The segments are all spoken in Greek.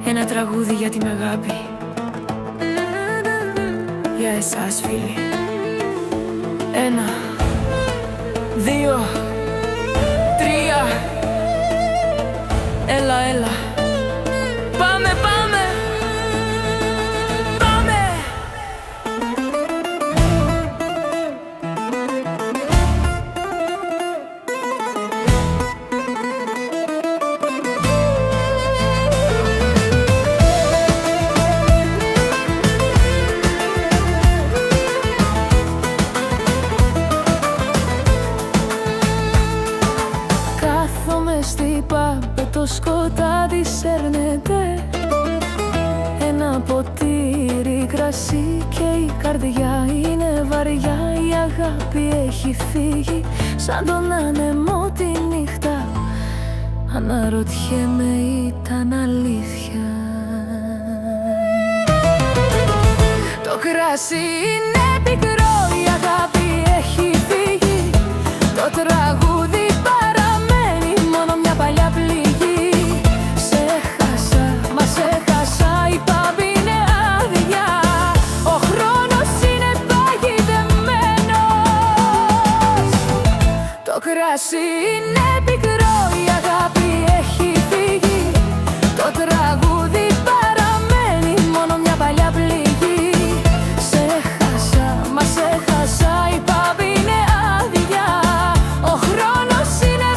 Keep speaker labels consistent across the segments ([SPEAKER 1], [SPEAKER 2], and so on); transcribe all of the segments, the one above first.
[SPEAKER 1] Ένα τραγούδι για την αγάπη. Για εσάς φίλοι. 1, 2, 3. Έλα, έλα. Πάμε, πάμε. Πάμε.
[SPEAKER 2] Στη πάπε το σκοτάδι σέρνεται. Ένα ποτήρι κρασί και η καρδιά είναι βαριά. Η αγάπη έχει φύγει σαν τον άνεμο τη νύχτα. Αναρωτιέμαι, ήταν αλήθεια? Το κρασί είναι πικρό, η αγάπη έχει φύγει. Το τραγούδι μια παλιά πληγή. Σε χάσα, μα σε χάσα. Η παμπ είναι άδεια. Ο χρόνος είναι παγιδεμένος. Το κρασί είναι πικρό, η αγάπη έχει φύγει. Το τραγούδι παραμένει μόνο μια παλιά πληγή. Σε χάσα, μα σε χάσα. Η παμπ είναι άδεια. Ο χρόνος είναι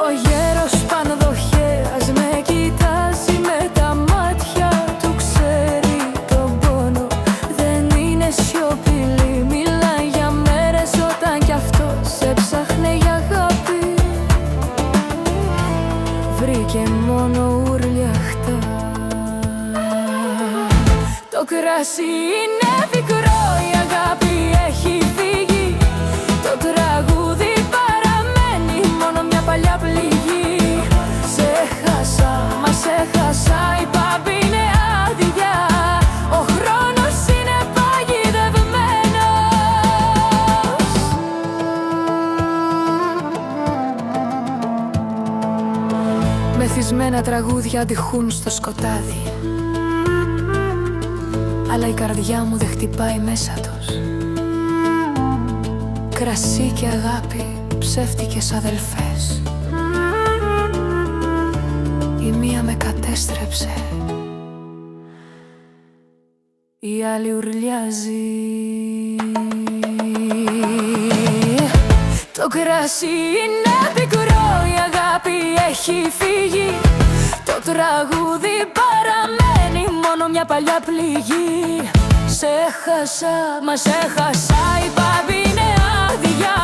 [SPEAKER 2] ο γέρος πανδοχέας με κοιτάζει με τα μάτια του. Ξέρει τον πόνο, δεν είναι σιωπηλή. Μιλάει για μέρες όταν κι αυτός έψαχνε για αγάπη. Βρήκε μόνο ουρλιαχτά. Το κρασί είναι πικρό, η αγάπη έχει φύγει. Το τραγούδι παραμένει μόνο μια παλιά πληγή. Σε χάσα, μα σε χάσα. Η παμπ είναι άδεια. Ο χρόνος είναι παγιδευμένος. Μεθυσμένα τραγούδια αντιχούν στο σκοτάδι, αλλά η καρδιά μου δεν χτυπάει μέσα τους. Κρασί και αγάπη, ψεύτικες αδελφές. Η μία με κατέστρεψε, η άλλη ουρλιάζει. Το κρασί είναι πικρό, η αγάπη έχει φύγει. Το τραγούδι παραμένει μόνο μια παλιά πληγή. Σε χάσα, μα σε χάσα. Η παμπ είναι άδεια.